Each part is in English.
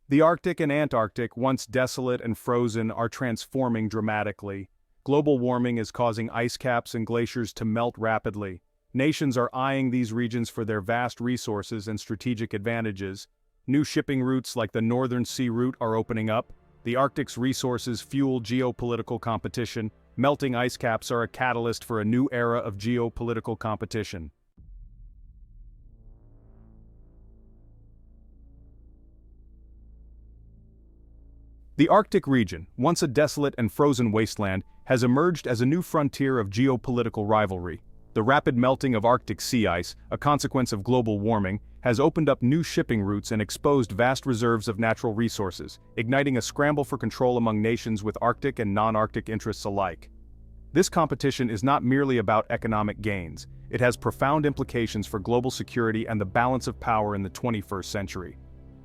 The Arctic and Antarctic, once desolate and frozen, are transforming dramatically. Global warming is causing ice caps and glaciers to melt rapidly. Nations are eyeing these regions for their vast resources and strategic advantages. New shipping routes like the Northern Sea Route are opening up. The Arctic's resources fuel geopolitical competition. Melting ice caps are a catalyst for a new era of geopolitical competition. The Arctic region, once a desolate and frozen wasteland, has emerged as a new frontier of geopolitical rivalry. The rapid melting of Arctic sea ice, a consequence of global warming, has opened up new shipping routes and exposed vast reserves of natural resources, igniting a scramble for control among nations with Arctic and non-Arctic interests alike. This competition is not merely about economic gains, it has profound implications for global security and the balance of power in the 21st century.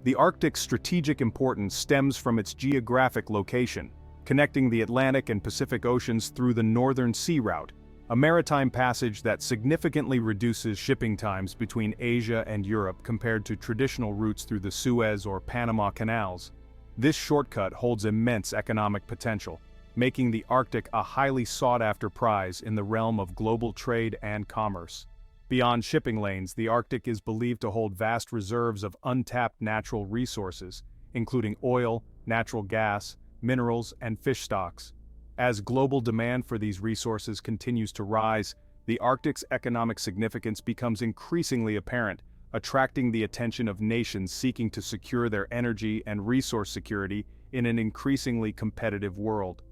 The Arctic's strategic importance stems from its geographic location, connecting the Atlantic and Pacific Oceans through the Northern Sea Route, a maritime passage that significantly reduces shipping times between Asia and Europe compared to traditional routes through the Suez or Panama canals. This shortcut holds immense economic potential, making the Arctic a highly sought-after prize in the realm of global trade and commerce. Beyond shipping lanes, the Arctic is believed to hold vast reserves of untapped natural resources, including oil, natural gas, minerals, and fish stocks. As global demand for these resources continues to rise, the Arctic's economic significance becomes increasingly apparent, attracting the attention of nations seeking to secure their energy and resource security in an increasingly competitive world.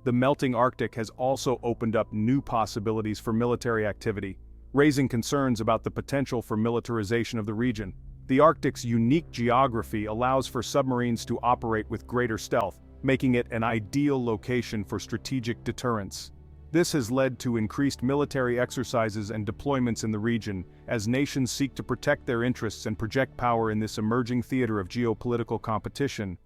The melting Arctic has also opened up new possibilities for military activity, raising concerns about the potential for militarization of the region. The Arctic's unique geography allows for submarines to operate with greater stealth, making it an ideal location for strategic deterrence. This has led to increased military exercises and deployments in the region, as nations seek to protect their interests and project power in this emerging theater of geopolitical competition.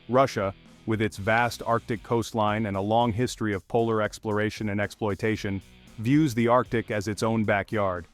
Russia, with its vast Arctic coastline and a long history of polar exploration and exploitation, views the Arctic as its own backyard.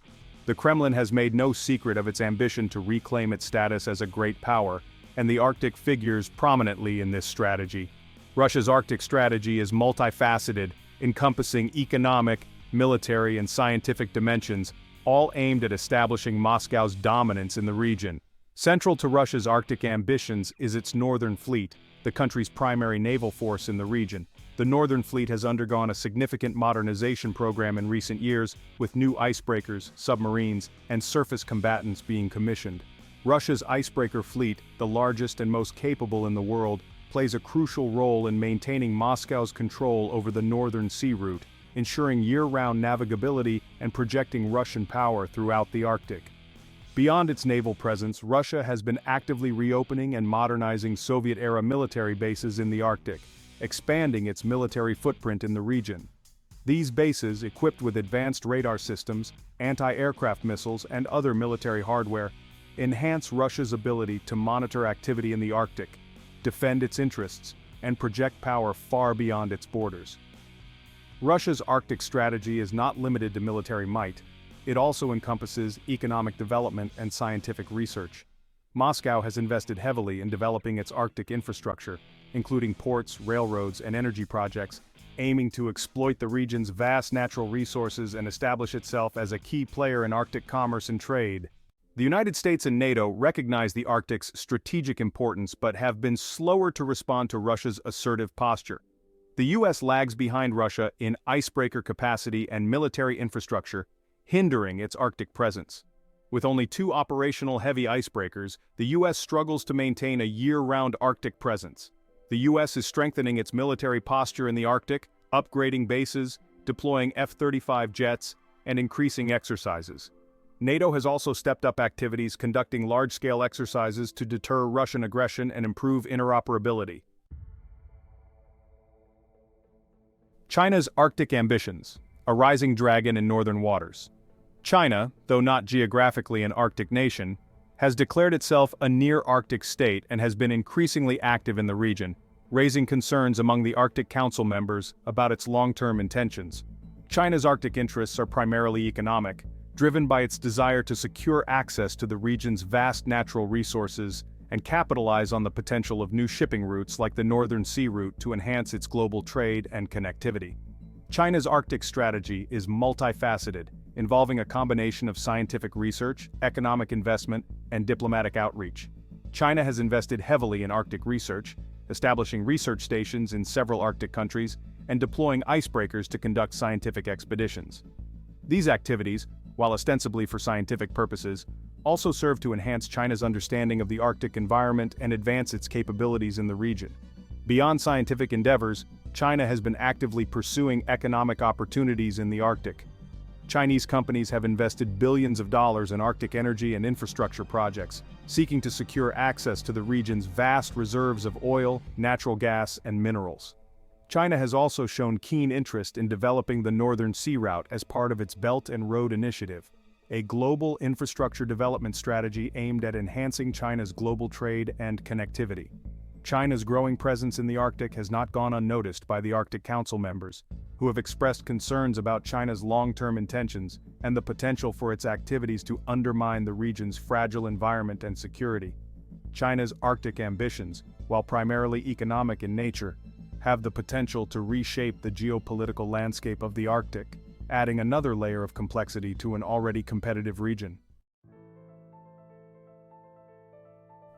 The Kremlin has made no secret of its ambition to reclaim its status as a great power, and the Arctic figures prominently in this strategy. Russia's Arctic strategy is multifaceted, encompassing economic, military, and scientific dimensions, all aimed at establishing Moscow's dominance in the region. Central to Russia's Arctic ambitions is its Northern Fleet, the country's primary naval force in the region. The Northern Fleet has undergone a significant modernization program in recent years, with new icebreakers, submarines, and surface combatants being commissioned. Russia's icebreaker fleet, the largest and most capable in the world, plays a crucial role in maintaining Moscow's control over the Northern Sea Route, ensuring year-round navigability and projecting Russian power throughout the Arctic. Beyond its naval presence, Russia has been actively reopening and modernizing Soviet-era military bases in the Arctic, expanding its military footprint in the region. These bases, equipped with advanced radar systems, anti-aircraft missiles, and other military hardware, enhance Russia's ability to monitor activity in the Arctic, defend its interests, and project power far beyond its borders. Russia's Arctic strategy is not limited to military might. It also encompasses economic development and scientific research. Moscow has invested heavily in developing its Arctic infrastructure, including ports, railroads, and energy projects, aiming to exploit the region's vast natural resources and establish itself as a key player in Arctic commerce and trade. The United States and NATO recognize the Arctic's strategic importance but have been slower to respond to Russia's assertive posture. The U.S. lags behind Russia in icebreaker capacity and military infrastructure, hindering its Arctic presence. With only 2 operational heavy icebreakers, the U.S. struggles to maintain a year-round Arctic presence. The U.S. is strengthening its military posture in the Arctic, upgrading bases, deploying F-35 jets, and increasing exercises. NATO has also stepped up activities, conducting large-scale exercises to deter Russian aggression and improve interoperability. China's Arctic ambitions, a rising dragon in northern waters. China, though not geographically an Arctic nation, has declared itself a near-Arctic state and has been increasingly active in the region, raising concerns among the Arctic Council members about its long-term intentions. China's Arctic interests are primarily economic, driven by its desire to secure access to the region's vast natural resources and capitalize on the potential of new shipping routes like the Northern Sea Route to enhance its global trade and connectivity. China's Arctic strategy is multifaceted, involving a combination of scientific research, economic investment, and diplomatic outreach. China has invested heavily in Arctic research, establishing research stations in several Arctic countries and deploying icebreakers to conduct scientific expeditions. These activities, while ostensibly for scientific purposes, also serve to enhance China's understanding of the Arctic environment and advance its capabilities in the region. Beyond scientific endeavors, China has been actively pursuing economic opportunities in the Arctic. Chinese companies have invested billions of dollars in Arctic energy and infrastructure projects, seeking to secure access to the region's vast reserves of oil, natural gas, and minerals. China has also shown keen interest in developing the Northern Sea Route as part of its Belt and Road Initiative, a global infrastructure development strategy aimed at enhancing China's global trade and connectivity. China's growing presence in the Arctic has not gone unnoticed by the Arctic Council members, who have expressed concerns about China's long-term intentions and the potential for its activities to undermine the region's fragile environment and security. China's Arctic ambitions, while primarily economic in nature, have the potential to reshape the geopolitical landscape of the Arctic, adding another layer of complexity to an already competitive region.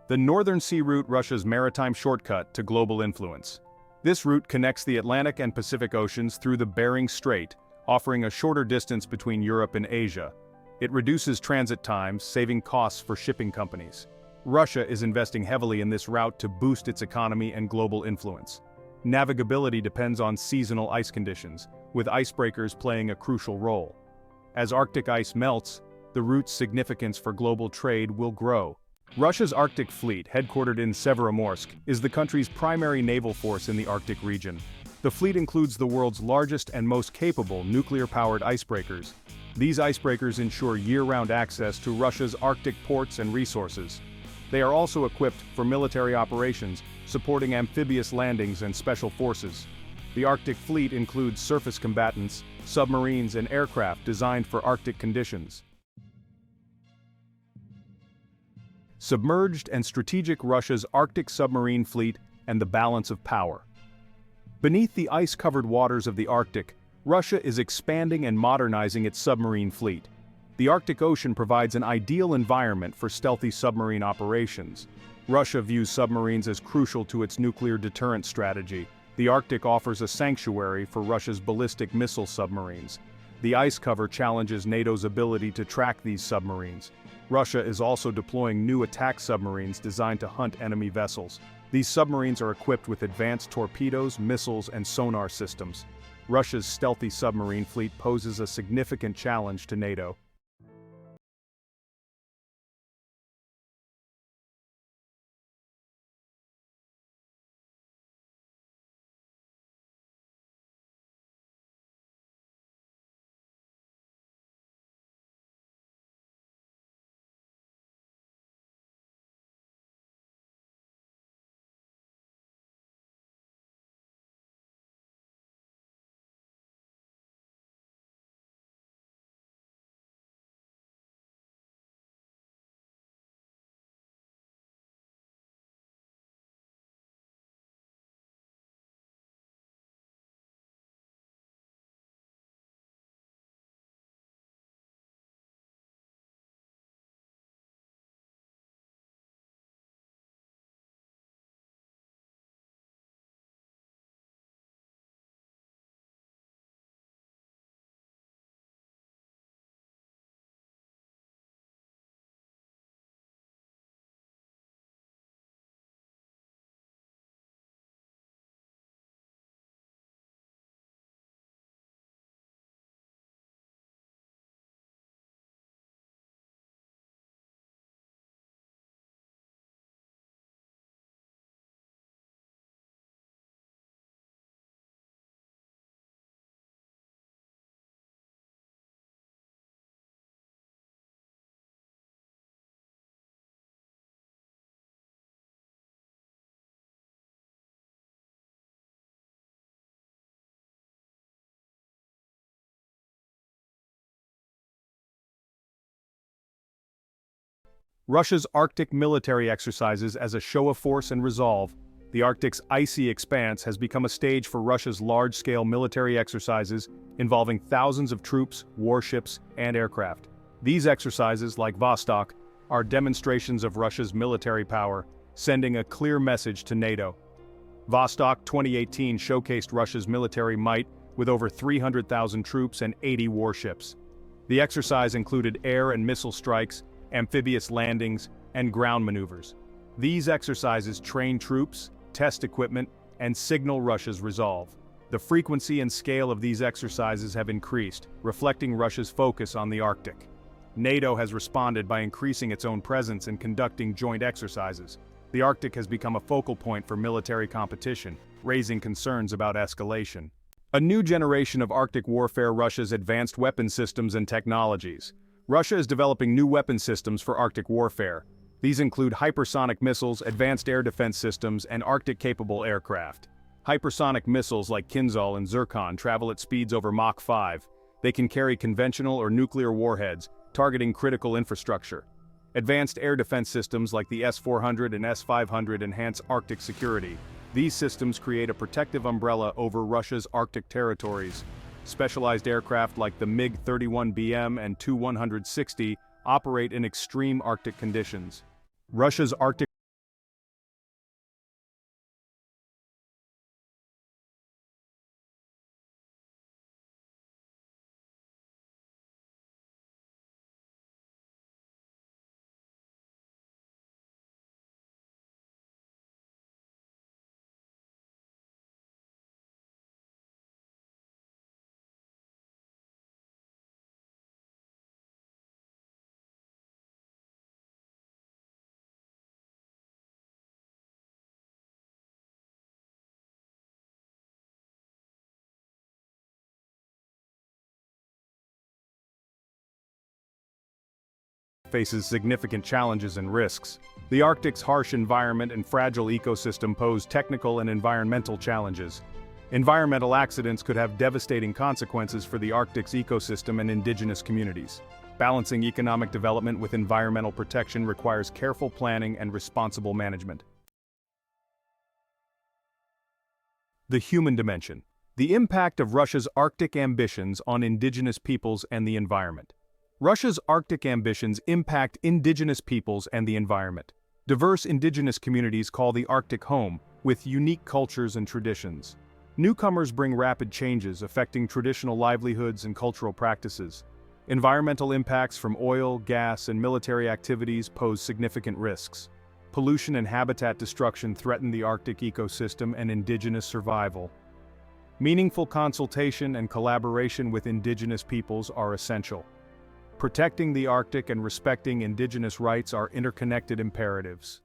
The Northern Sea Route, Russia's maritime shortcut to global influence. This route connects the Atlantic and Pacific Oceans through the Bering Strait, offering a shorter distance between Europe and Asia. It reduces transit times, saving costs for shipping companies. Russia is investing heavily in this route to boost its economy and global influence. Navigability depends on seasonal ice conditions, with icebreakers playing a crucial role. As Arctic ice melts, the route's significance for global trade will grow. Russia's Arctic fleet, headquartered in Severomorsk, is the country's primary naval force in the Arctic region. The fleet includes the world's largest and most capable nuclear-powered icebreakers. These icebreakers ensure year-round access to Russia's Arctic ports and resources. They are also equipped for military operations, supporting amphibious landings and special forces. The Arctic fleet includes surface combatants, submarines, and aircraft designed for Arctic conditions. Submerged and strategic Russia's Arctic submarine fleet and the balance of power. Beneath the ice-covered waters of the Arctic, Russia is expanding and modernizing its submarine fleet. The Arctic Ocean provides an ideal environment for stealthy submarine operations. Russia views submarines as crucial to its nuclear deterrent strategy. The Arctic offers a sanctuary for Russia's ballistic missile submarines. The ice cover challenges NATO's ability to track these submarines. Russia is also deploying new attack submarines designed to hunt enemy vessels. These submarines are equipped with advanced torpedoes, missiles, and sonar systems. Russia's stealthy submarine fleet poses a significant challenge to NATO. Russia's Arctic military exercises as a show of force and resolve. The Arctic's icy expanse has become a stage for Russia's large-scale military exercises involving thousands of troops, warships, and aircraft. These exercises, like Vostok, are demonstrations of Russia's military power, sending a clear message to NATO. Vostok 2018 showcased Russia's military might with over 300,000 troops and 80 warships. The exercise included air and missile strikes, amphibious landings, and ground maneuvers. These exercises train troops, test equipment, and signal Russia's resolve. The frequency and scale of these exercises have increased, reflecting Russia's focus on the Arctic. NATO has responded by increasing its own presence and conducting joint exercises. The Arctic has become a focal point for military competition, raising concerns about escalation. A new generation of Arctic warfare: Russia's advanced weapon systems and technologies. Russia is developing new weapon systems for Arctic warfare. These include hypersonic missiles, advanced air defense systems, and Arctic-capable aircraft. Hypersonic missiles like Kinzhal and Zircon travel at speeds over Mach 5. They can carry conventional or nuclear warheads, targeting critical infrastructure. Advanced air defense systems like the S-400 and S-500 enhance Arctic security. These systems create a protective umbrella over Russia's Arctic territories. Specialized aircraft like the MiG-31BM and Tu-160 operate in extreme Arctic conditions. Russia's Arctic faces significant challenges and risks. The Arctic's harsh environment and fragile ecosystem pose technical and environmental challenges. Environmental accidents could have devastating consequences for the Arctic's ecosystem and indigenous communities. Balancing economic development with environmental protection requires careful planning and responsible management. The human dimension. The impact of Russia's Arctic ambitions on indigenous peoples and the environment. Russia's Arctic ambitions impact indigenous peoples and the environment. Diverse indigenous communities call the Arctic home, with unique cultures and traditions. Newcomers bring rapid changes affecting traditional livelihoods and cultural practices. Environmental impacts from oil, gas, and military activities pose significant risks. Pollution and habitat destruction threaten the Arctic ecosystem and indigenous survival. Meaningful consultation and collaboration with indigenous peoples are essential. Protecting the Arctic and respecting indigenous rights are interconnected imperatives.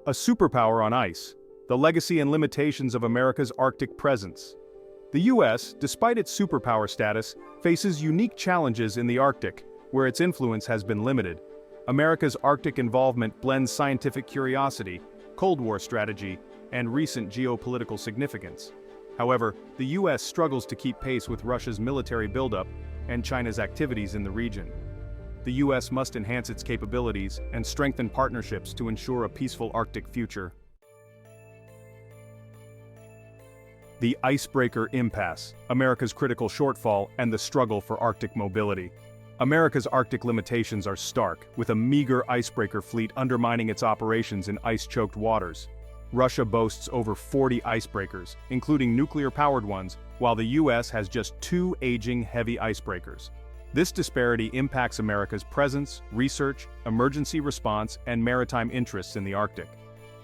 A superpower on ice. The legacy and limitations of America's Arctic presence. The U.S., despite its superpower status, faces unique challenges in the Arctic, where its influence has been limited. America's Arctic involvement blends scientific curiosity, Cold War strategy, and recent geopolitical significance. However, the U.S. struggles to keep pace with Russia's military buildup and China's activities in the region. The U.S. must enhance its capabilities and strengthen partnerships to ensure a peaceful Arctic future. The icebreaker impasse, America's critical shortfall, and the struggle for Arctic mobility. America's Arctic limitations are stark, with a meager icebreaker fleet undermining its operations in ice-choked waters. Russia boasts over 40 icebreakers, including nuclear-powered ones, while the U.S. has just 2 aging heavy icebreakers. This disparity impacts America's presence, research, emergency response, and maritime interests in the Arctic.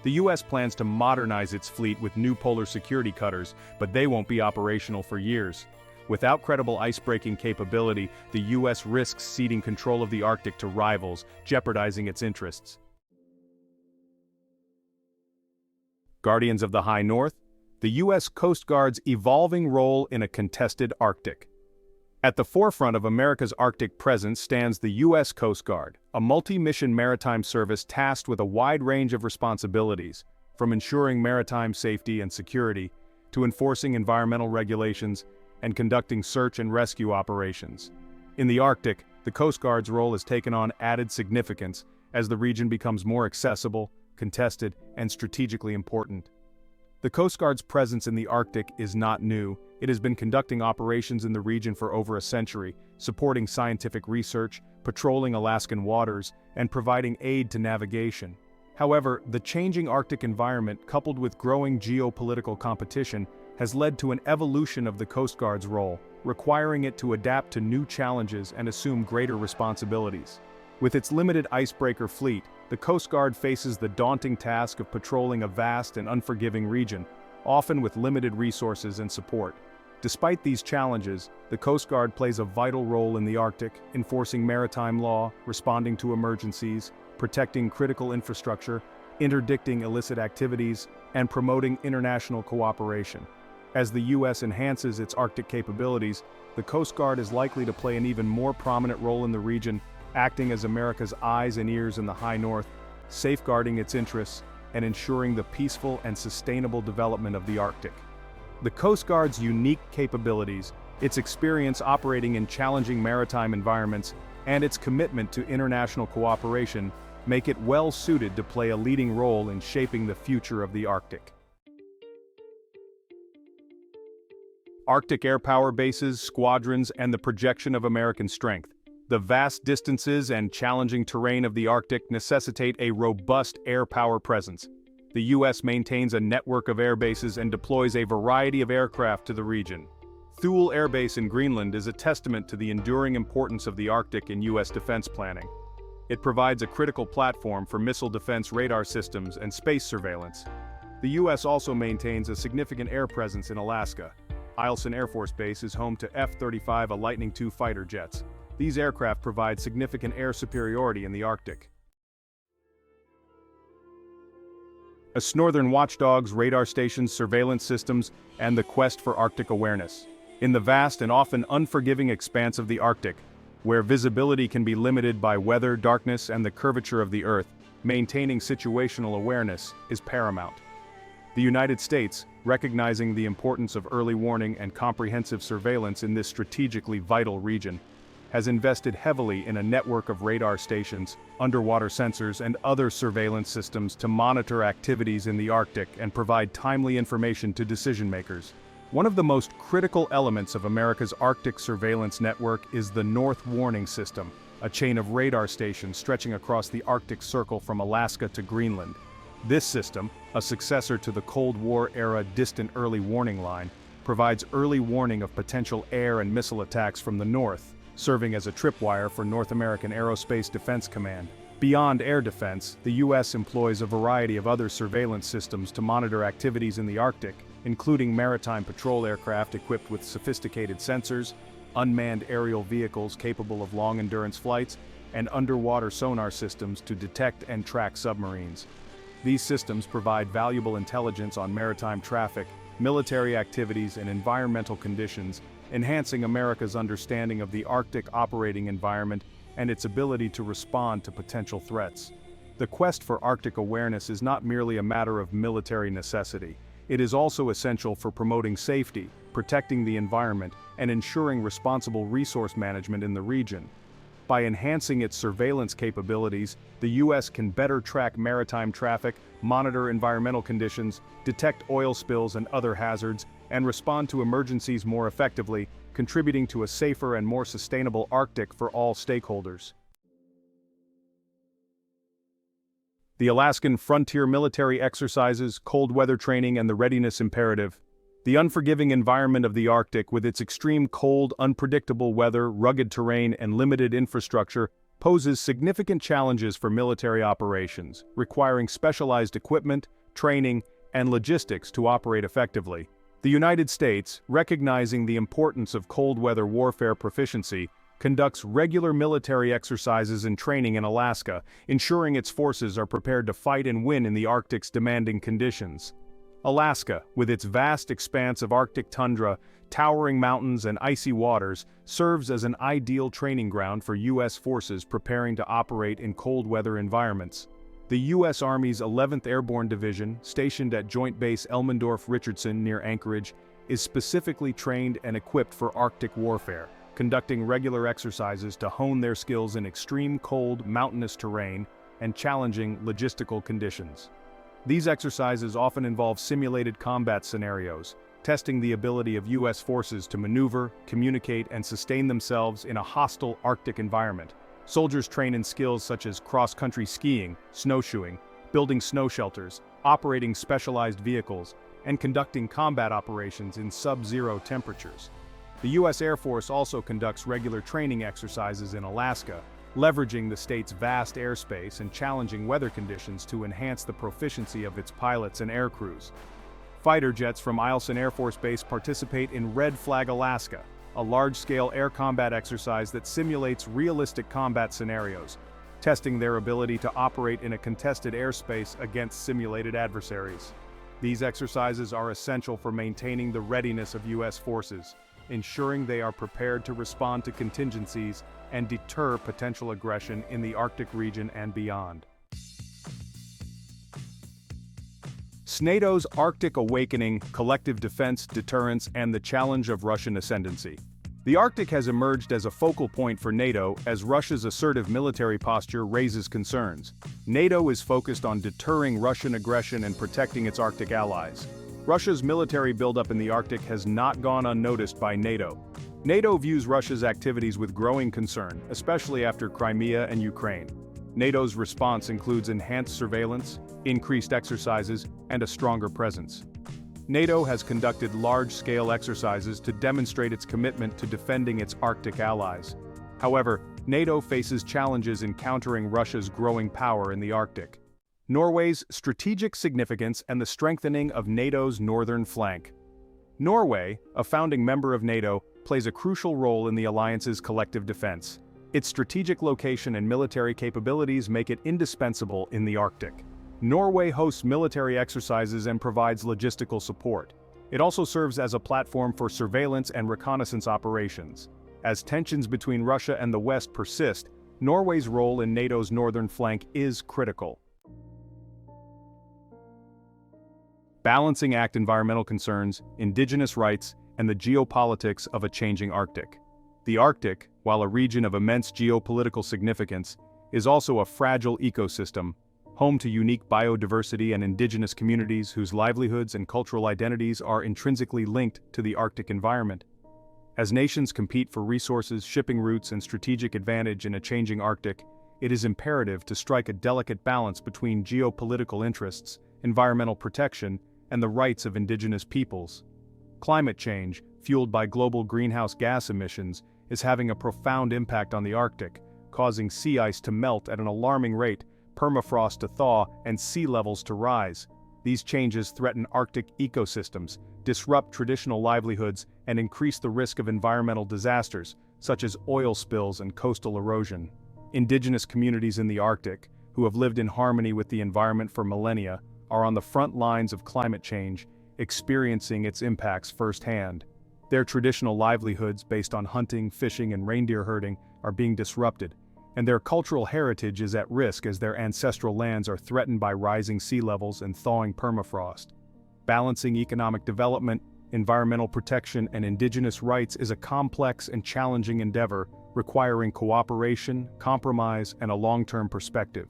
The U.S. plans to modernize its fleet with new polar security cutters, but they won't be operational for years. Without credible icebreaking capability, the U.S. risks ceding control of the Arctic to rivals, jeopardizing its interests. Guardians of the High North, the U.S. Coast Guard's evolving role in a contested Arctic. At the forefront of America's Arctic presence stands the U.S. Coast Guard, a multi-mission maritime service tasked with a wide range of responsibilities, from ensuring maritime safety and security, to enforcing environmental regulations, and conducting search and rescue operations. In the Arctic, the Coast Guard's role has taken on added significance as the region becomes more accessible, contested, and strategically important. The Coast Guard's presence in the Arctic is not new. It has been conducting operations in the region for over a century, supporting scientific research, patrolling Alaskan waters, and providing aid to navigation. However, the changing Arctic environment, coupled with growing geopolitical competition, has led to an evolution of the Coast Guard's role, requiring it to adapt to new challenges and assume greater responsibilities. With its limited icebreaker fleet, the Coast Guard faces the daunting task of patrolling a vast and unforgiving region, often with limited resources and support. Despite these challenges, the Coast Guard plays a vital role in the Arctic, enforcing maritime law, responding to emergencies, protecting critical infrastructure, interdicting illicit activities, and promoting international cooperation. As the U.S. enhances its Arctic capabilities, the Coast Guard is likely to play an even more prominent role in the region, acting as America's eyes and ears in the high north, safeguarding its interests, and ensuring the peaceful and sustainable development of the Arctic. The Coast Guard's unique capabilities, its experience operating in challenging maritime environments, and its commitment to international cooperation make it well suited to play a leading role in shaping the future of the Arctic. Arctic air power bases, squadrons, and the projection of American strength. The vast distances and challenging terrain of the Arctic necessitate a robust air power presence. The U.S. maintains a network of air bases and deploys a variety of aircraft to the region. Thule Air Base in Greenland is a testament to the enduring importance of the Arctic in U.S. defense planning. It provides a critical platform for missile defense radar systems and space surveillance. The U.S. also maintains a significant air presence in Alaska. Eielson Air Force Base is home to F-35 Lightning II fighter jets. These aircraft provide significant air superiority in the Arctic. Northern watchdogs, radar stations, surveillance systems, and the quest for Arctic awareness. In the vast and often unforgiving expanse of the Arctic, where visibility can be limited by weather, darkness, and the curvature of the Earth, maintaining situational awareness is paramount. The United States, recognizing the importance of early warning and comprehensive surveillance in this strategically vital region, has invested heavily in a network of radar stations, underwater sensors, and other surveillance systems to monitor activities in the Arctic and provide timely information to decision-makers. One of the most critical elements of America's Arctic surveillance network is the North Warning System, a chain of radar stations stretching across the Arctic Circle from Alaska to Greenland. This system, a successor to the Cold War-era Distant Early Warning Line, provides early warning of potential air and missile attacks from the north, serving as a tripwire for North American Aerospace Defense Command. Beyond air defense, the U.S. employs a variety of other surveillance systems to monitor activities in the Arctic, including maritime patrol aircraft equipped with sophisticated sensors, unmanned aerial vehicles capable of long-endurance flights, and underwater sonar systems to detect and track submarines. These systems provide valuable intelligence on maritime traffic, military activities, and environmental conditions, enhancing America's understanding of the Arctic operating environment and its ability to respond to potential threats. The quest for Arctic awareness is not merely a matter of military necessity. It is also essential for promoting safety, protecting the environment, and ensuring responsible resource management in the region. By enhancing its surveillance capabilities, the U.S. can better track maritime traffic, monitor environmental conditions, detect oil spills and other hazards, and respond to emergencies more effectively, contributing to a safer and more sustainable Arctic for all stakeholders. The Alaskan Frontier Military Exercises, cold weather training, and the readiness imperative. The unforgiving environment of the Arctic, with its extreme cold, unpredictable weather, rugged terrain, and limited infrastructure, poses significant challenges for military operations, requiring specialized equipment, training, and logistics to operate effectively. The United States, recognizing the importance of cold weather warfare proficiency, conducts regular military exercises and training in Alaska, ensuring its forces are prepared to fight and win in the Arctic's demanding conditions. Alaska, with its vast expanse of Arctic tundra, towering mountains, and icy waters, serves as an ideal training ground for U.S. forces preparing to operate in cold weather environments. The U.S. Army's 11th Airborne Division, stationed at Joint Base Elmendorf-Richardson near Anchorage, is specifically trained and equipped for Arctic warfare. conducting regular exercises to hone their skills in extreme cold, mountainous terrain and challenging logistical conditions. These exercises often involve simulated combat scenarios, testing the ability of U.S. forces to maneuver, communicate, and sustain themselves in a hostile Arctic environment. Soldiers train in skills such as cross-country skiing, snowshoeing, building snow shelters, operating specialized vehicles, and conducting combat operations in sub-zero temperatures. The U.S. Air Force also conducts regular training exercises in Alaska, leveraging the state's vast airspace and challenging weather conditions to enhance the proficiency of its pilots and air crews. Fighter jets from Eielson Air Force Base participate in Red Flag Alaska, a large-scale air combat exercise that simulates realistic combat scenarios, testing their ability to operate in a contested airspace against simulated adversaries. These exercises are essential for maintaining the readiness of U.S. forces, ensuring they are prepared to respond to contingencies and deter potential aggression in the Arctic region and beyond. NATO's Arctic Awakening, collective defense, deterrence, and the challenge of Russian ascendancy. The Arctic has emerged as a focal point for NATO as Russia's assertive military posture raises concerns. NATO is focused on deterring Russian aggression and protecting its Arctic allies. Russia's military buildup in the Arctic has not gone unnoticed by NATO. NATO views Russia's activities with growing concern, especially after Crimea and Ukraine. NATO's response includes enhanced surveillance, increased exercises, and a stronger presence. NATO has conducted large-scale exercises to demonstrate its commitment to defending its Arctic allies. However, NATO faces challenges in countering Russia's growing power in the Arctic. Norway's strategic significance and the strengthening of NATO's northern flank. Norway, a founding member of NATO, plays a crucial role in the alliance's collective defense. Its strategic location and military capabilities make it indispensable in the Arctic. Norway hosts military exercises and provides logistical support. It also serves as a platform for surveillance and reconnaissance operations. As tensions between Russia and the West persist, Norway's role in NATO's northern flank is critical. Balancing act environmental concerns, indigenous rights, and the geopolitics of a changing Arctic. The Arctic, while a region of immense geopolitical significance, is also a fragile ecosystem, home to unique biodiversity and indigenous communities whose livelihoods and cultural identities are intrinsically linked to the Arctic environment. As nations compete for resources, shipping routes, and strategic advantage in a changing Arctic, it is imperative to strike a delicate balance between geopolitical interests, environmental protection, and the rights of indigenous peoples. Climate change, fueled by global greenhouse gas emissions, is having a profound impact on the Arctic, causing sea ice to melt at an alarming rate, permafrost to thaw, and sea levels to rise. These changes threaten Arctic ecosystems, disrupt traditional livelihoods, and increase the risk of environmental disasters, such as oil spills and coastal erosion. Indigenous communities in the Arctic, who have lived in harmony with the environment for millennia, are on the front lines of climate change, experiencing its impacts firsthand. Their traditional livelihoods based on hunting, fishing, and reindeer herding are being disrupted, and their cultural heritage is at risk as their ancestral lands are threatened by rising sea levels and thawing permafrost. Balancing economic development, environmental protection, and indigenous rights is a complex and challenging endeavor requiring cooperation, compromise, and a long-term perspective.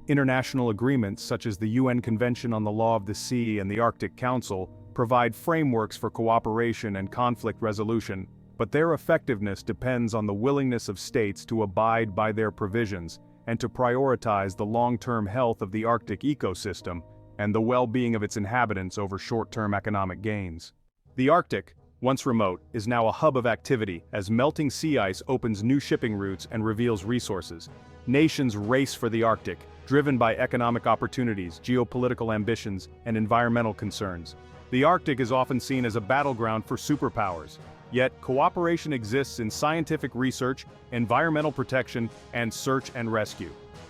International agreements such as the UN Convention on the Law of the Sea and the Arctic Council provide frameworks for cooperation and conflict resolution, but their effectiveness depends on the willingness of states to abide by their provisions and to prioritize the long-term health of the Arctic ecosystem and the well-being of its inhabitants over short-term economic gains. The Arctic, once remote, is now a hub of activity as melting sea ice opens new shipping routes and reveals resources. Nations race for the Arctic, driven by economic opportunities, geopolitical ambitions, and environmental concerns. The Arctic is often seen as a battleground for superpowers, yet cooperation exists in scientific research, environmental protection, and search and rescue.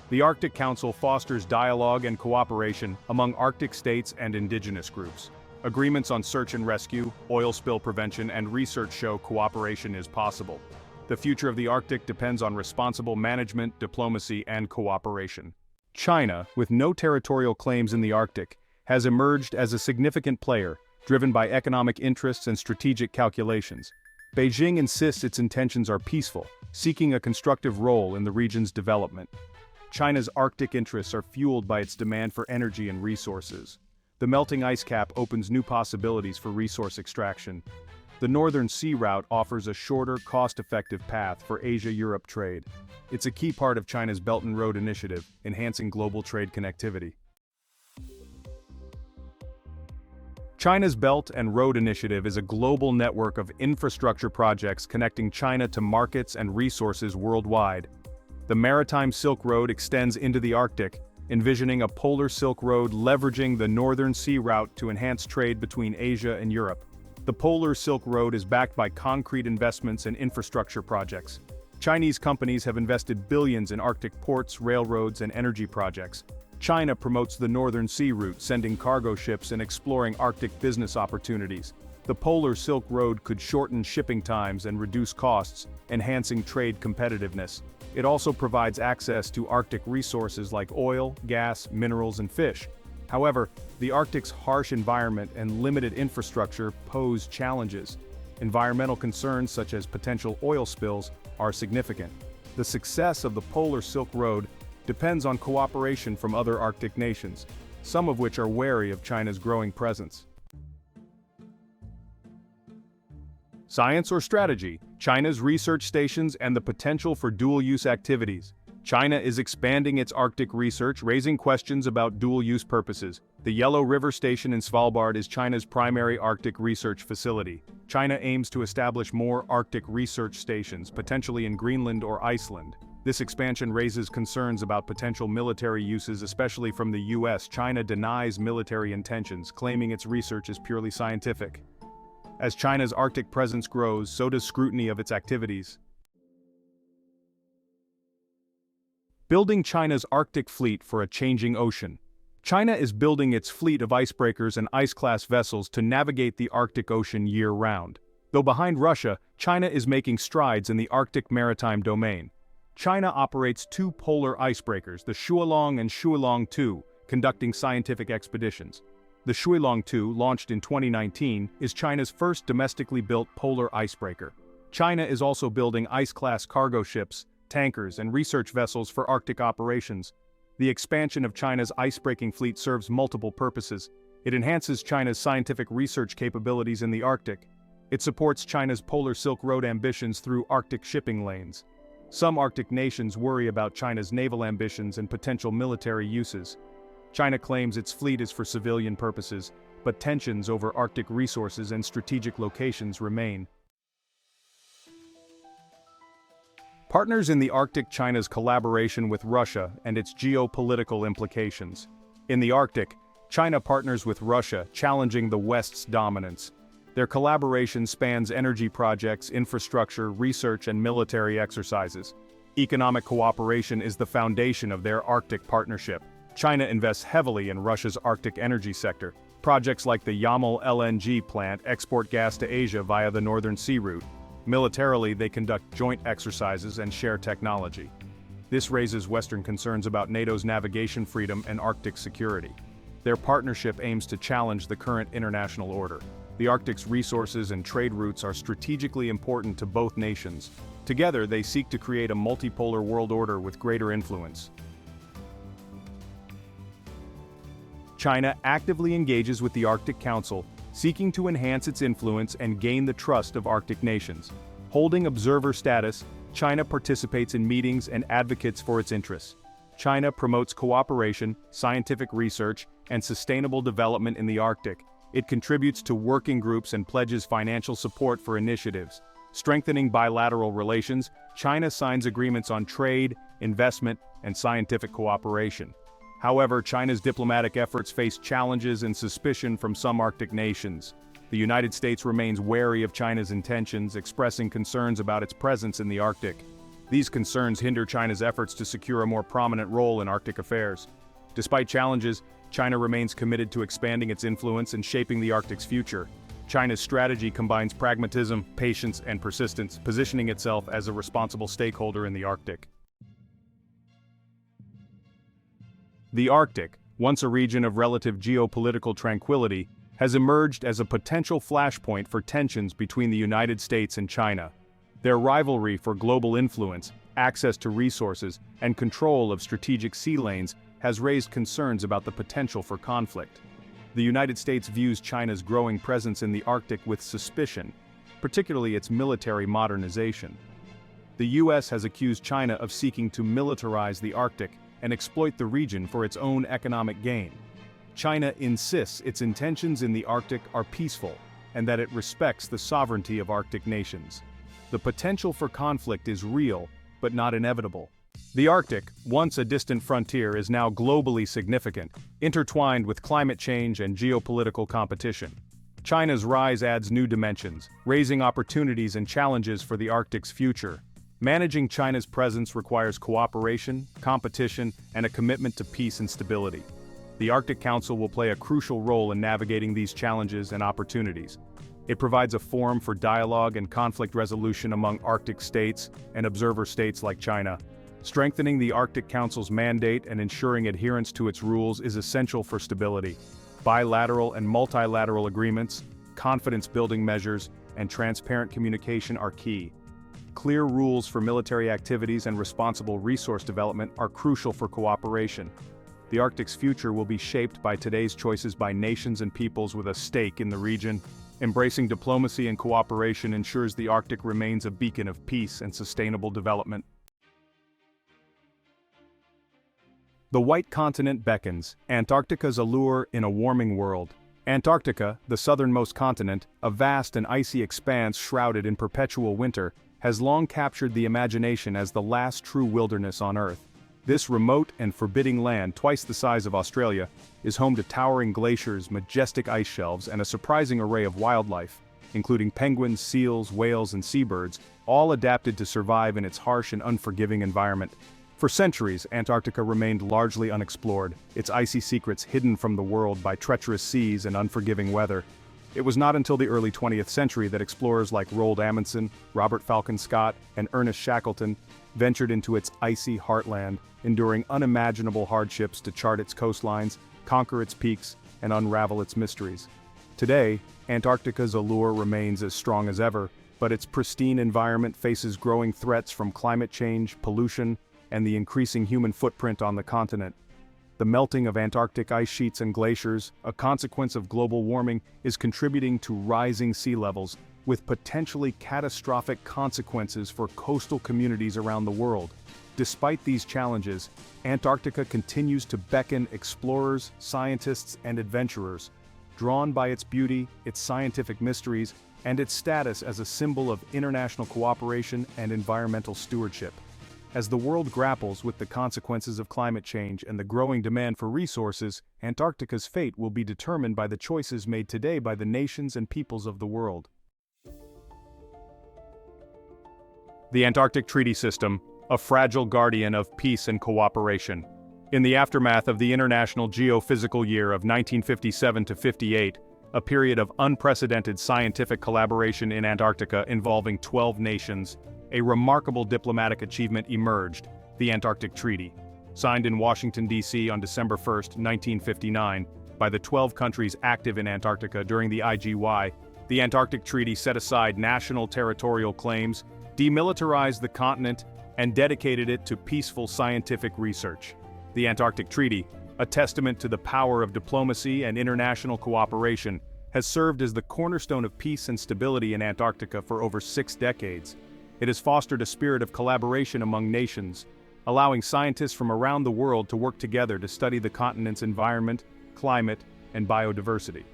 The Arctic Council fosters dialogue and cooperation among Arctic states and indigenous groups. Agreements on search and rescue, oil spill prevention, and research show cooperation is possible. The future of the Arctic depends on responsible management, diplomacy, and cooperation. China, with no territorial claims in the Arctic, has emerged as a significant player, driven by economic interests and strategic calculations. Beijing insists its intentions are peaceful, seeking a constructive role in the region's development. China's Arctic interests are fueled by its demand for energy and resources. The melting ice cap opens new possibilities for resource extraction. The Northern Sea Route offers a shorter, cost-effective path for Asia-Europe trade. It's a key part of China's Belt and Road Initiative, enhancing global trade connectivity. China's Belt and Road Initiative is a global network of infrastructure projects connecting China to markets and resources worldwide. The Maritime Silk Road extends into the Arctic, envisioning a polar Silk Road leveraging the Northern Sea Route to enhance trade between Asia and Europe. The Polar Silk Road is backed by concrete investments and infrastructure projects. Chinese companies have invested billions in Arctic ports, railroads, and energy projects. China promotes the Northern Sea Route, sending cargo ships and exploring Arctic business opportunities. The Polar Silk Road could shorten shipping times and reduce costs, enhancing trade competitiveness. It also provides access to Arctic resources like oil, gas, minerals, and fish. However, the Arctic's harsh environment and limited infrastructure pose challenges. Environmental concerns such as potential oil spills are significant. The success of the Polar Silk Road depends on cooperation from other Arctic nations, some of which are wary of China's growing presence. Science or strategy, China's research stations and the potential for dual-use activities. China is expanding its Arctic research, raising questions about dual-use purposes. The Yellow River Station in Svalbard is China's primary Arctic research facility. China aims to establish more Arctic research stations, potentially in Greenland or Iceland. This expansion raises concerns about potential military uses, especially from the US. China denies military intentions, claiming its research is purely scientific. As China's Arctic presence grows, so does scrutiny of its activities. Building China's Arctic fleet for a changing ocean. China is building its fleet of icebreakers and ice-class vessels to navigate the Arctic Ocean year-round. Though behind Russia, China is making strides in the Arctic maritime domain. China operates two polar icebreakers, the Shuilong and Shuilong-2, conducting scientific expeditions. The Shuilong-2, launched in 2019, is China's first domestically built polar icebreaker. China is also building ice-class cargo ships, tankers, and research vessels for Arctic operations. The expansion of China's icebreaking fleet serves multiple purposes. It enhances China's scientific research capabilities in the Arctic. It supports China's Polar Silk Road ambitions through Arctic shipping lanes. Some Arctic nations worry about China's naval ambitions and potential military uses. China claims its fleet is for civilian purposes, but tensions over Arctic resources and strategic locations remain. Partners in the Arctic. China's collaboration with Russia and its geopolitical implications. In the Arctic, China partners with Russia, challenging the West's dominance. Their collaboration spans energy projects, infrastructure, research, and military exercises. Economic cooperation is the foundation of their Arctic partnership. China invests heavily in Russia's Arctic energy sector. Projects like the Yamal LNG plant export gas to Asia via the Northern Sea Route. Militarily, they conduct joint exercises and share technology. This raises Western concerns about NATO's navigation freedom and Arctic security. Their partnership aims to challenge the current international order. The Arctic's resources and trade routes are strategically important to both nations. Together, they seek to create a multipolar world order with greater influence. China actively engages with the Arctic Council, seeking to enhance its influence and gain the trust of Arctic nations. Holding observer status, China participates in meetings and advocates for its interests. China promotes cooperation, scientific research, and sustainable development in the Arctic. It contributes to working groups and pledges financial support for initiatives. Strengthening bilateral relations, China signs agreements on trade, investment, and scientific cooperation. However, China's diplomatic efforts face challenges and suspicion from some Arctic nations. The United States remains wary of China's intentions, expressing concerns about its presence in the Arctic. These concerns hinder China's efforts to secure a more prominent role in Arctic affairs. Despite challenges, China remains committed to expanding its influence and shaping the Arctic's future. China's strategy combines pragmatism, patience, and persistence, positioning itself as a responsible stakeholder in the Arctic. The Arctic, once a region of relative geopolitical tranquility, has emerged as a potential flashpoint for tensions between the United States and China. Their rivalry for global influence, access to resources, and control of strategic sea lanes has raised concerns about the potential for conflict. The United States views China's growing presence in the Arctic with suspicion, particularly its military modernization. The U.S. has accused China of seeking to militarize the Arctic and exploit the region for its own economic gain. China insists its intentions in the Arctic are peaceful and that it respects the sovereignty of Arctic nations. The potential for conflict is real, but not inevitable. The Arctic, once a distant frontier, is now globally significant, intertwined with climate change and geopolitical competition. China's rise adds new dimensions, raising opportunities and challenges for the Arctic's future. Managing China's presence requires cooperation, competition, and a commitment to peace and stability. The Arctic Council will play a crucial role in navigating these challenges and opportunities. It provides a forum for dialogue and conflict resolution among Arctic states and observer states like China. Strengthening the Arctic Council's mandate and ensuring adherence to its rules is essential for stability. Bilateral and multilateral agreements, confidence-building measures, and transparent communication are key. Clear rules for military activities and responsible resource development are crucial for cooperation. The Arctic's future will be shaped by today's choices by nations and peoples with a stake in the region. Embracing diplomacy and cooperation ensures the Arctic remains a beacon of peace and sustainable development. The White Continent beckons, Antarctica's allure in a warming world. Antarctica, the southernmost continent, a vast and icy expanse shrouded in perpetual winter, has long captured the imagination as the last true wilderness on Earth. This remote and forbidding land, twice the size of Australia, is home to towering glaciers, majestic ice shelves, and a surprising array of wildlife, including penguins, seals, whales, and seabirds, all adapted to survive in its harsh and unforgiving environment. For centuries, Antarctica remained largely unexplored, its icy secrets hidden from the world by treacherous seas and unforgiving weather. It was not until the early 20th century that explorers like Roald Amundsen, Robert Falcon Scott, and Ernest Shackleton ventured into its icy heartland, enduring unimaginable hardships to chart its coastlines, conquer its peaks, and unravel its mysteries. Today, Antarctica's allure remains as strong as ever, but its pristine environment faces growing threats from climate change, pollution, and the increasing human footprint on the continent. The melting of Antarctic ice sheets and glaciers, a consequence of global warming, is contributing to rising sea levels, with potentially catastrophic consequences for coastal communities around the world. Despite these challenges, Antarctica continues to beckon explorers, scientists, and adventurers, drawn by its beauty, its scientific mysteries, and its status as a symbol of international cooperation and environmental stewardship. As the world grapples with the consequences of climate change and the growing demand for resources, Antarctica's fate will be determined by the choices made today by the nations and peoples of the world. The Antarctic Treaty System, a fragile guardian of peace and cooperation. In the aftermath of the International Geophysical Year of 1957-58, a period of unprecedented scientific collaboration in Antarctica involving 12 nations, a remarkable diplomatic achievement emerged, the Antarctic Treaty. Signed in Washington, D.C. on December 1, 1959, by the 12 countries active in Antarctica during the IGY, the Antarctic Treaty set aside national territorial claims, demilitarized the continent, and dedicated it to peaceful scientific research. The Antarctic Treaty, a testament to the power of diplomacy and international cooperation, has served as the cornerstone of peace and stability in Antarctica for over 6 decades. It has fostered a spirit of collaboration among nations, allowing scientists from around the world to work together to study the continent's environment, climate, and biodiversity.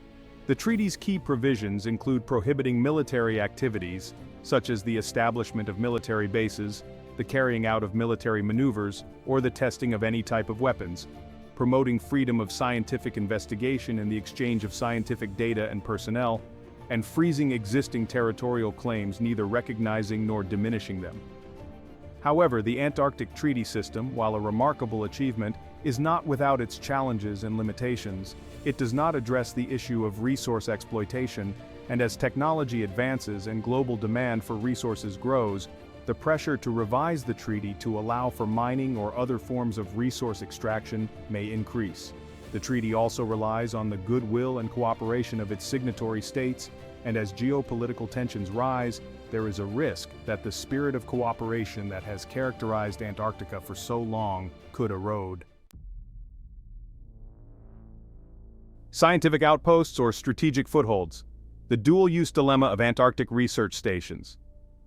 The treaty's key provisions include prohibiting military activities, such as the establishment of military bases, the carrying out of military maneuvers, or the testing of any type of weapons, promoting freedom of scientific investigation and the exchange of scientific data and personnel, and freezing existing territorial claims, neither recognizing nor diminishing them. However, the Antarctic Treaty System, while a remarkable achievement, is not without its challenges and limitations. It does not address the issue of resource exploitation, and as technology advances and global demand for resources grows, the pressure to revise the treaty to allow for mining or other forms of resource extraction may increase. The treaty also relies on the goodwill and cooperation of its signatory states, and as geopolitical tensions rise, there is a risk that the spirit of cooperation that has characterized Antarctica for so long could erode. Scientific outposts or strategic footholds. The dual-use dilemma of Antarctic research stations.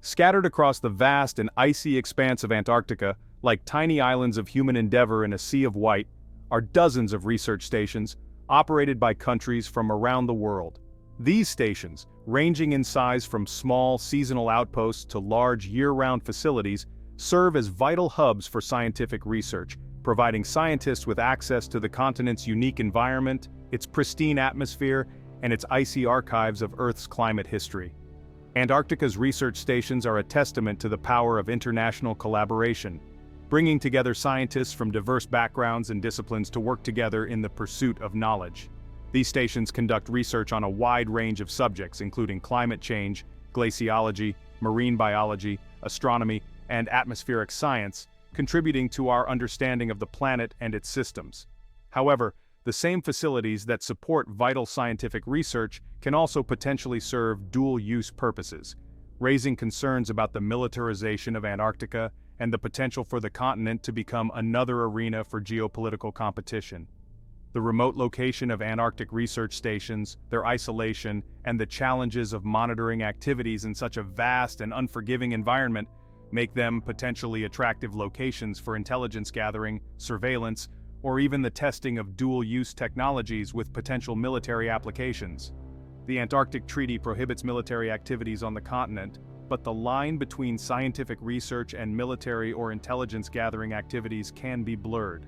Scattered across the vast and icy expanse of Antarctica, like tiny islands of human endeavor in a sea of white, are dozens of research stations, operated by countries from around the world. These stations, ranging in size from small seasonal outposts to large year-round facilities, serve as vital hubs for scientific research, providing scientists with access to the continent's unique environment, its pristine atmosphere, and its icy archives of Earth's climate history. Antarctica's research stations are a testament to the power of international collaboration, bringing together scientists from diverse backgrounds and disciplines to work together in the pursuit of knowledge. These stations conduct research on a wide range of subjects, including climate change, glaciology, marine biology, astronomy, and atmospheric science, contributing to our understanding of the planet and its systems. However, the same facilities that support vital scientific research can also potentially serve dual-use purposes, raising concerns about the militarization of Antarctica and the potential for the continent to become another arena for geopolitical competition. The remote location of Antarctic research stations, their isolation, and the challenges of monitoring activities in such a vast and unforgiving environment make them potentially attractive locations for intelligence gathering, surveillance, or even the testing of dual-use technologies with potential military applications. The Antarctic Treaty prohibits military activities on the continent, but the line between scientific research and military or intelligence gathering activities can be blurred.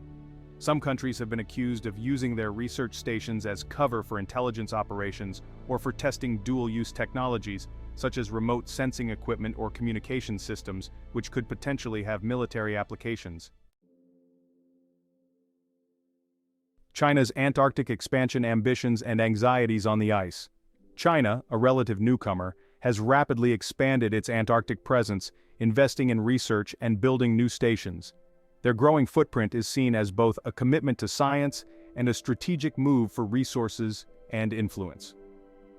Some countries have been accused of using their research stations as cover for intelligence operations or for testing dual-use technologies, such as remote sensing equipment or communication systems, which could potentially have military applications. China's Antarctic expansion ambitions and anxieties on the ice. China, a relative newcomer, has rapidly expanded its Antarctic presence, investing in research and building new stations. Their growing footprint is seen as both a commitment to science and a strategic move for resources and influence.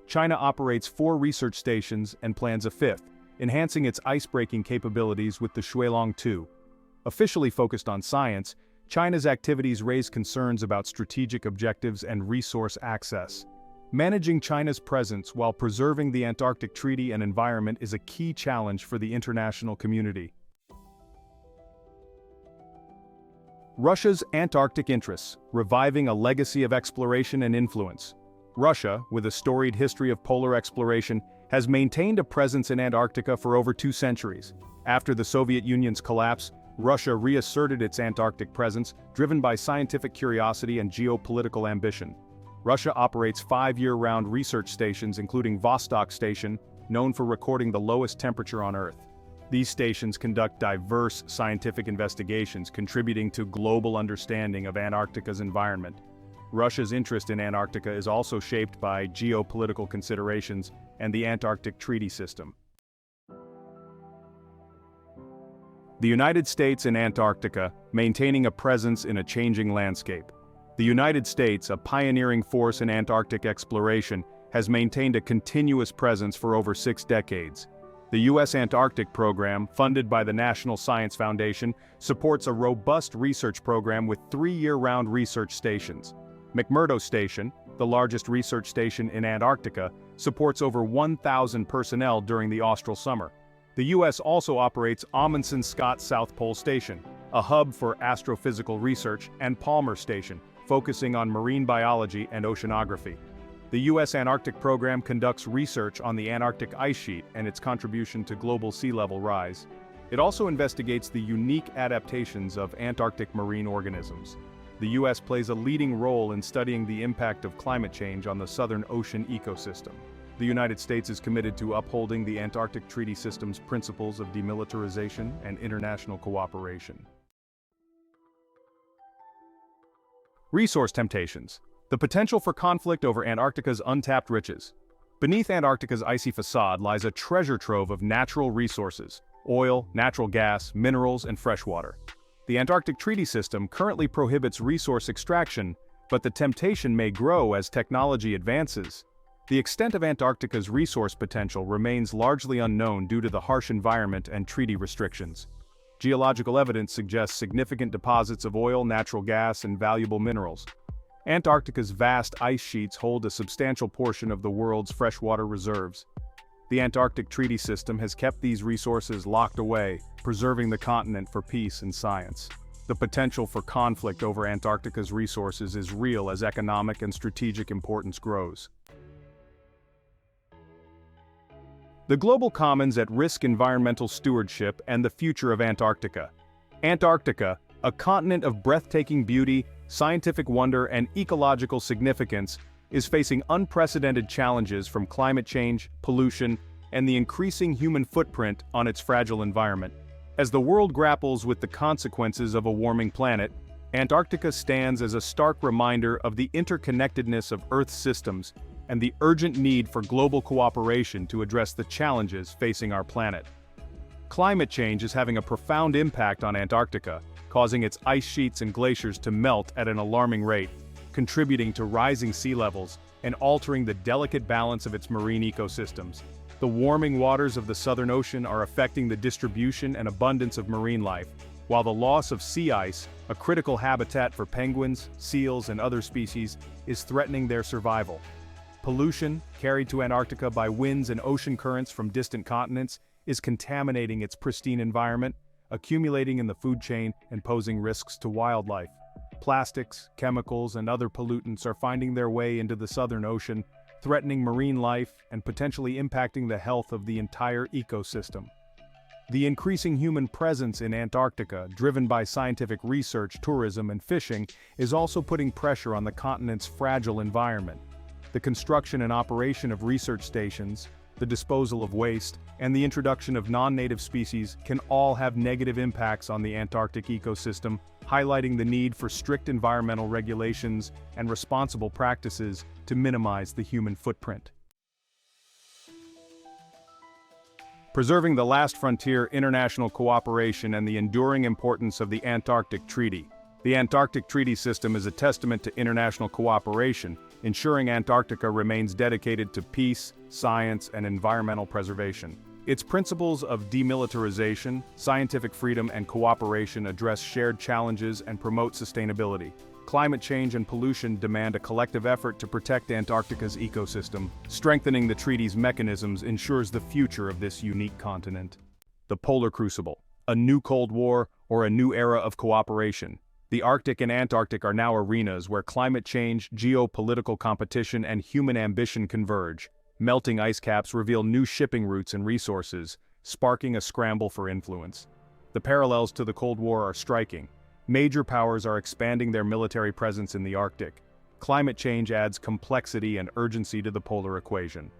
China operates 4 research stations and plans a 5th, enhancing its icebreaking capabilities with the Shuilong 2. Officially focused on science, China's activities raise concerns about strategic objectives and resource access. Managing China's presence while preserving the Antarctic Treaty and environment is a key challenge for the international community. Russia's Antarctic interests, reviving a legacy of exploration and influence. Russia, with a storied history of polar exploration, has maintained a presence in Antarctica for over 2 centuries. After the Soviet Union's collapse, Russia reasserted its Antarctic presence, driven by scientific curiosity and geopolitical ambition. Russia operates 5 year-round research stations, including Vostok Station, known for recording the lowest temperature on Earth. These stations conduct diverse scientific investigations, contributing to global understanding of Antarctica's environment. Russia's interest in Antarctica is also shaped by geopolitical considerations and the Antarctic Treaty System. The United States in Antarctica, maintaining a presence in a changing landscape. The United States, a pioneering force in Antarctic exploration, has maintained a continuous presence for over 6 decades. The U.S. Antarctic program, funded by the National Science Foundation, supports a robust research program with 3 year-round research stations. McMurdo Station, the largest research station in Antarctica, supports over 1,000 personnel during the austral summer. The U.S. also operates Amundsen Scott South Pole Station, a hub for astrophysical research, and Palmer Station, focusing on marine biology and oceanography. The U.S. Antarctic program conducts research on the Antarctic ice sheet and its contribution to global sea level rise. It also investigates the unique adaptations of Antarctic marine organisms. The U.S. plays a leading role in studying the impact of climate change on the Southern Ocean ecosystem. The United States is committed to upholding the Antarctic Treaty System's principles of demilitarization and international cooperation. Resource temptations. The potential for conflict over Antarctica's untapped riches. Beneath Antarctica's icy facade lies a treasure trove of natural resources: oil, natural gas, minerals, and freshwater. The Antarctic Treaty System currently prohibits resource extraction, but the temptation may grow as technology advances. The extent of Antarctica's resource potential remains largely unknown due to the harsh environment and treaty restrictions. Geological evidence suggests significant deposits of oil, natural gas, and valuable minerals. Antarctica's vast ice sheets hold a substantial portion of the world's freshwater reserves. The Antarctic Treaty System has kept these resources locked away, preserving the continent for peace and science. The potential for conflict over Antarctica's resources is real as economic and strategic importance grows. The global commons at risk: environmental stewardship and the future of Antarctica. Antarctica, a continent of breathtaking beauty, scientific wonder, and ecological significance, is facing unprecedented challenges from climate change, pollution, and the increasing human footprint on its fragile environment. As the world grapples with the consequences of a warming planet, Antarctica stands as a stark reminder of the interconnectedness of Earth's systems and the urgent need for global cooperation to address the challenges facing our planet. Climate change is having a profound impact on Antarctica, causing its ice sheets and glaciers to melt at an alarming rate, contributing to rising sea levels and altering the delicate balance of its marine ecosystems. The warming waters of the Southern Ocean are affecting the distribution and abundance of marine life, while the loss of sea ice, a critical habitat for penguins, seals, and other species, is threatening their survival. Pollution, carried to Antarctica by winds and ocean currents from distant continents, is contaminating its pristine environment, accumulating in the food chain and posing risks to wildlife. Plastics, chemicals, and other pollutants are finding their way into the Southern Ocean, threatening marine life and potentially impacting the health of the entire ecosystem. The increasing human presence in Antarctica, driven by scientific research, tourism, and fishing, is also putting pressure on the continent's fragile environment. The construction and operation of research stations, the disposal of waste, and the introduction of non-native species can all have negative impacts on the Antarctic ecosystem, highlighting the need for strict environmental regulations and responsible practices to minimize the human footprint. Preserving the last frontier: international cooperation and the enduring importance of the Antarctic Treaty. The Antarctic Treaty System is a testament to international cooperation, ensuring Antarctica remains dedicated to peace, science, and environmental preservation. Its principles of demilitarization, scientific freedom, and cooperation address shared challenges and promote sustainability. Climate change and pollution demand a collective effort to protect Antarctica's ecosystem. Strengthening the treaty's mechanisms ensures the future of this unique continent. The Polar Crucible: a new Cold War or a new era of cooperation. The Arctic and Antarctic are now arenas where climate change, geopolitical competition, and human ambition converge. Melting ice caps reveal new shipping routes and resources, sparking a scramble for influence. The parallels to the Cold War are striking. Major powers are expanding their military presence in the Arctic. Climate change adds complexity and urgency to the polar equation.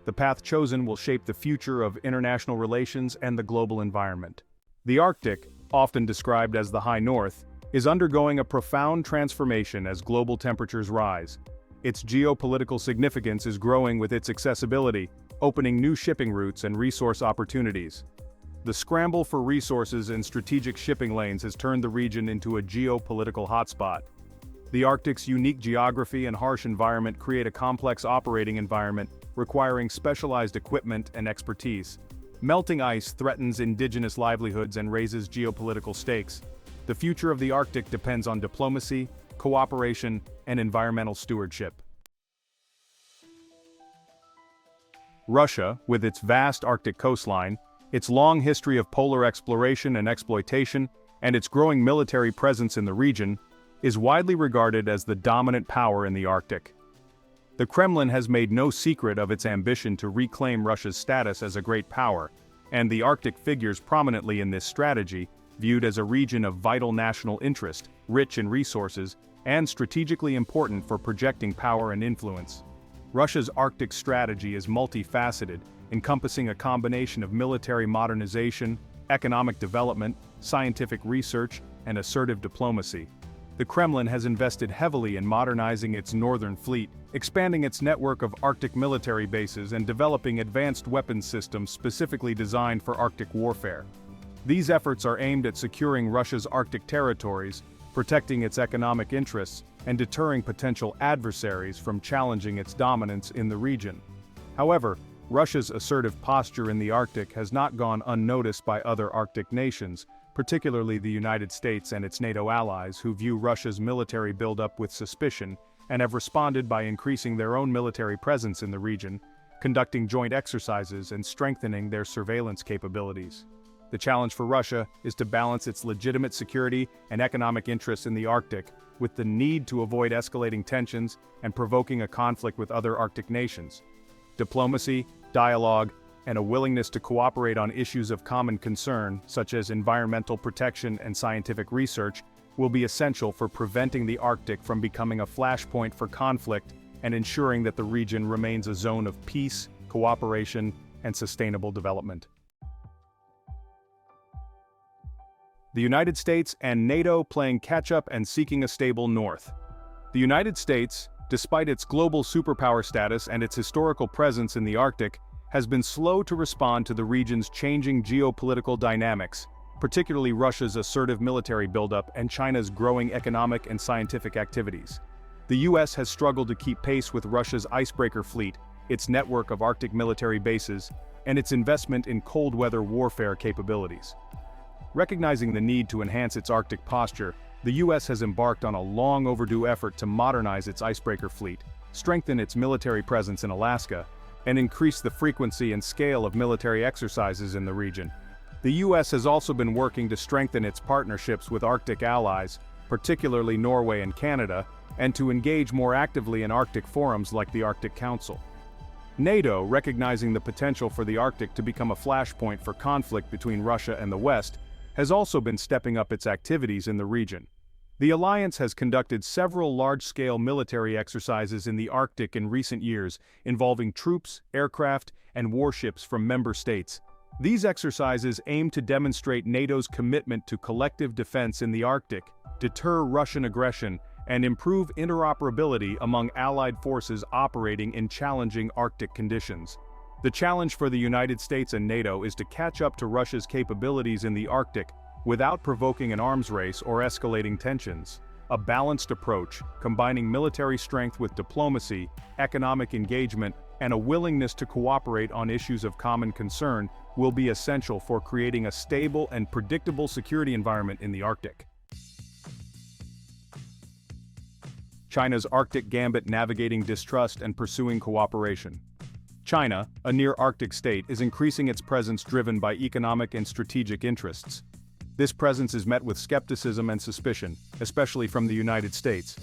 The path chosen will shape the future of international relations and the global environment. The Arctic, often described as the High North, is undergoing a profound transformation as global temperatures rise. Its geopolitical significance is growing with its accessibility, opening new shipping routes and resource opportunities. The scramble for resources and strategic shipping lanes has turned the region into a geopolitical hotspot. The Arctic's unique geography and harsh environment create a complex operating environment requiring specialized equipment and expertise. Melting ice threatens indigenous livelihoods and raises geopolitical stakes. The future of the Arctic depends on diplomacy, cooperation, and environmental stewardship. Russia, with its vast Arctic coastline, its long history of polar exploration and exploitation, and its growing military presence in the region, is widely regarded as the dominant power in the Arctic. The Kremlin has made no secret of its ambition to reclaim Russia's status as a great power, and the Arctic figures prominently in this strategy, viewed as a region of vital national interest, rich in resources, and strategically important for projecting power and influence. Russia's Arctic strategy is multifaceted, encompassing a combination of military modernization, economic development, scientific research, and assertive diplomacy. The Kremlin has invested heavily in modernizing its northern fleet, expanding its network of Arctic military bases and developing advanced weapons systems specifically designed for Arctic warfare. These efforts are aimed at securing Russia's Arctic territories, protecting its economic interests and deterring potential adversaries from challenging its dominance in the region. However, Russia's assertive posture in the Arctic has not gone unnoticed by other Arctic nations, particularly the United States and its NATO allies, who view Russia's military buildup with suspicion and have responded by increasing their own military presence in the region, conducting joint exercises and strengthening their surveillance capabilities. The challenge for Russia is to balance its legitimate security and economic interests in the Arctic with the need to avoid escalating tensions and provoking a conflict with other Arctic nations. Diplomacy, dialogue, and a willingness to cooperate on issues of common concern, such as environmental protection and scientific research, will be essential for preventing the Arctic from becoming a flashpoint for conflict and ensuring that the region remains a zone of peace, cooperation, and sustainable development. The United States and NATO playing catch-up and seeking a stable North. The United States, despite its global superpower status and its historical presence in the Arctic, has been slow to respond to the region's changing geopolitical dynamics, particularly Russia's assertive military buildup and China's growing economic and scientific activities. The US has struggled to keep pace with Russia's icebreaker fleet, its network of Arctic military bases, and its investment in cold weather warfare capabilities. Recognizing the need to enhance its Arctic posture, the US has embarked on a long overdue effort to modernize its icebreaker fleet, strengthen its military presence in Alaska, and increase the frequency and scale of military exercises in the region. The US has also been working to strengthen its partnerships with Arctic allies, particularly Norway and Canada, and to engage more actively in Arctic forums like the Arctic Council. NATO, recognizing the potential for the Arctic to become a flashpoint for conflict between Russia and the West, has also been stepping up its activities in the region. The alliance has conducted several large-scale military exercises in the Arctic in recent years, involving troops, aircraft, and warships from member states. These exercises aim to demonstrate NATO's commitment to collective defense in the Arctic, deter Russian aggression, and improve interoperability among allied forces operating in challenging Arctic conditions. The challenge for the United States and NATO is to catch up to Russia's capabilities in the Arctic without provoking an arms race or escalating tensions. A balanced approach, combining military strength with diplomacy, economic engagement, and a willingness to cooperate on issues of common concern, will be essential for creating a stable and predictable security environment in the Arctic. China's Arctic gambit: navigating distrust and pursuing cooperation. China, a near-Arctic state, is increasing its presence driven by economic and strategic interests. This presence is met with skepticism and suspicion, especially from the United States.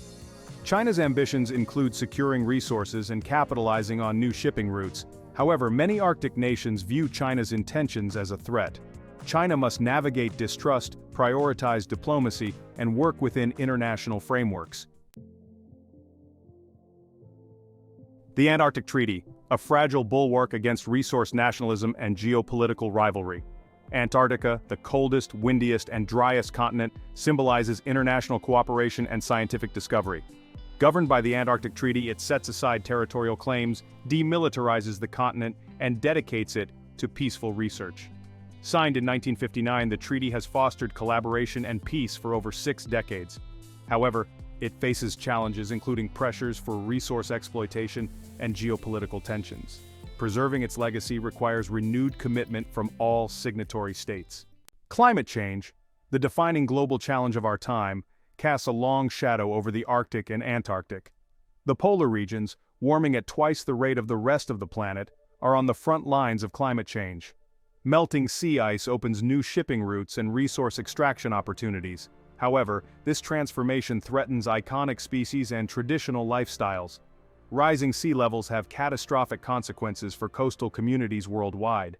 China's ambitions include securing resources and capitalizing on new shipping routes. However, many Arctic nations view China's intentions as a threat. China must navigate distrust, prioritize diplomacy, and work within international frameworks. The Antarctic Treaty, a fragile bulwark against resource nationalism and geopolitical rivalry. Antarctica, the coldest, windiest, and driest continent, symbolizes international cooperation and scientific discovery. Governed by the Antarctic Treaty, it sets aside territorial claims, demilitarizes the continent, and dedicates it to peaceful research. Signed in 1959, the treaty has fostered collaboration and peace for over 6 decades. However, it faces challenges including pressures for resource exploitation and geopolitical tensions. Preserving its legacy requires renewed commitment from all signatory states. Climate change, the defining global challenge of our time, casts a long shadow over the Arctic and Antarctic. The polar regions, warming at twice the rate of the rest of the planet, are on the front lines of climate change. Melting sea ice opens new shipping routes and resource extraction opportunities. However, this transformation threatens iconic species and traditional lifestyles. Rising sea levels have catastrophic consequences for coastal communities worldwide.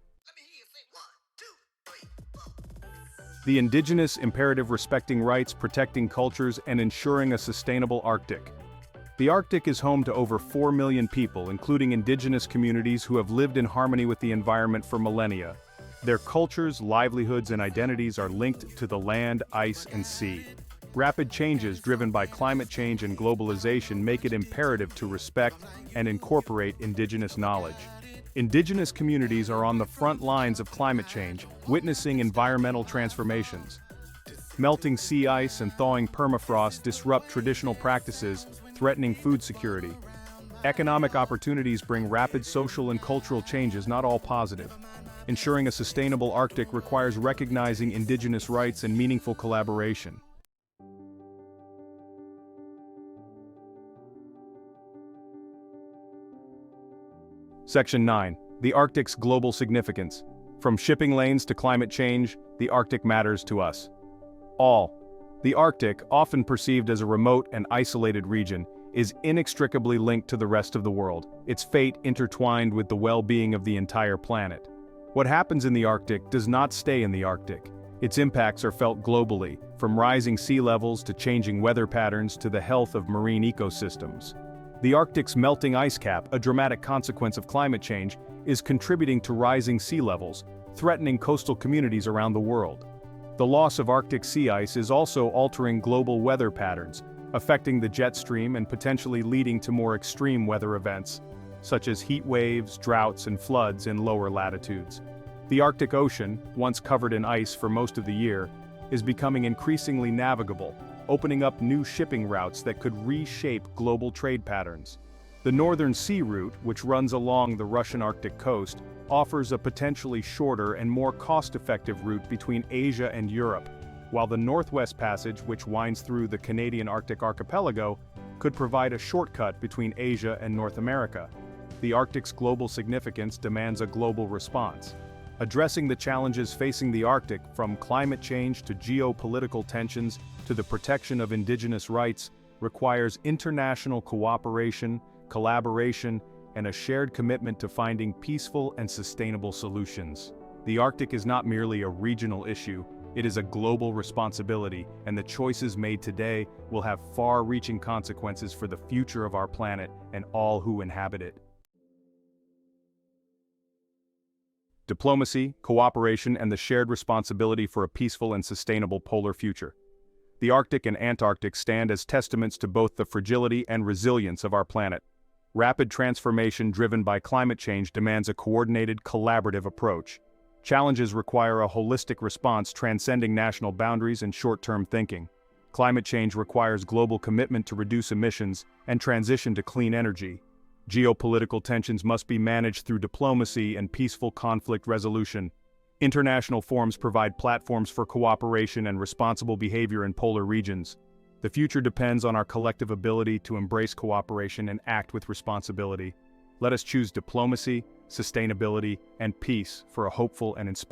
The Indigenous imperative: respecting rights, protecting cultures, and ensuring a sustainable Arctic. The Arctic is home to over 4 million people, including Indigenous communities who have lived in harmony with the environment for millennia. Their cultures, livelihoods, and identities are linked to the land, ice, and sea. Rapid changes driven by climate change and globalization make it imperative to respect and incorporate Indigenous knowledge. Indigenous communities are on the front lines of climate change, witnessing environmental transformations. Melting sea ice and thawing permafrost disrupt traditional practices, threatening food security. Economic opportunities bring rapid social and cultural changes, not all positive. Ensuring a sustainable Arctic requires recognizing indigenous rights and meaningful collaboration. Section 9. The Arctic's global significance. From shipping lanes to climate change, the Arctic matters to us all. The Arctic, often perceived as a remote and isolated region, is inextricably linked to the rest of the world, its fate intertwined with the well-being of the entire planet. What happens in the Arctic does not stay in the Arctic. Its impacts are felt globally, from rising sea levels to changing weather patterns to the health of marine ecosystems. The Arctic's melting ice cap, a dramatic consequence of climate change, is contributing to rising sea levels, threatening coastal communities around the world. The loss of Arctic sea ice is also altering global weather patterns, affecting the jet stream and potentially leading to more extreme weather events, such as heat waves, droughts, and floods in lower latitudes. The Arctic Ocean, once covered in ice for most of the year, is becoming increasingly navigable, opening up new shipping routes that could reshape global trade patterns. The Northern Sea Route, which runs along the Russian Arctic coast, offers a potentially shorter and more cost-effective route between Asia and Europe, while the Northwest Passage, which winds through the Canadian Arctic archipelago, could provide a shortcut between Asia and North America. The Arctic's global significance demands a global response. Addressing the challenges facing the Arctic, from climate change to geopolitical tensions to the protection of indigenous rights, requires international cooperation, collaboration, and a shared commitment to finding peaceful and sustainable solutions. The Arctic is not merely a regional issue, it is a global responsibility, and the choices made today will have far-reaching consequences for the future of our planet and all who inhabit it. Diplomacy, cooperation, and the shared responsibility for a peaceful and sustainable polar future. The Arctic and Antarctic stand as testaments to both the fragility and resilience of our planet. Rapid transformation driven by climate change demands a coordinated, collaborative approach. Challenges require a holistic response transcending national boundaries and short-term thinking. Climate change requires global commitment to reduce emissions and transition to clean energy. Geopolitical tensions must be managed through diplomacy and peaceful conflict resolution. International forums provide platforms for cooperation and responsible behavior in polar regions. The future depends on our collective ability to embrace cooperation and act with responsibility. Let us choose diplomacy, sustainability, and peace for a hopeful and inspiring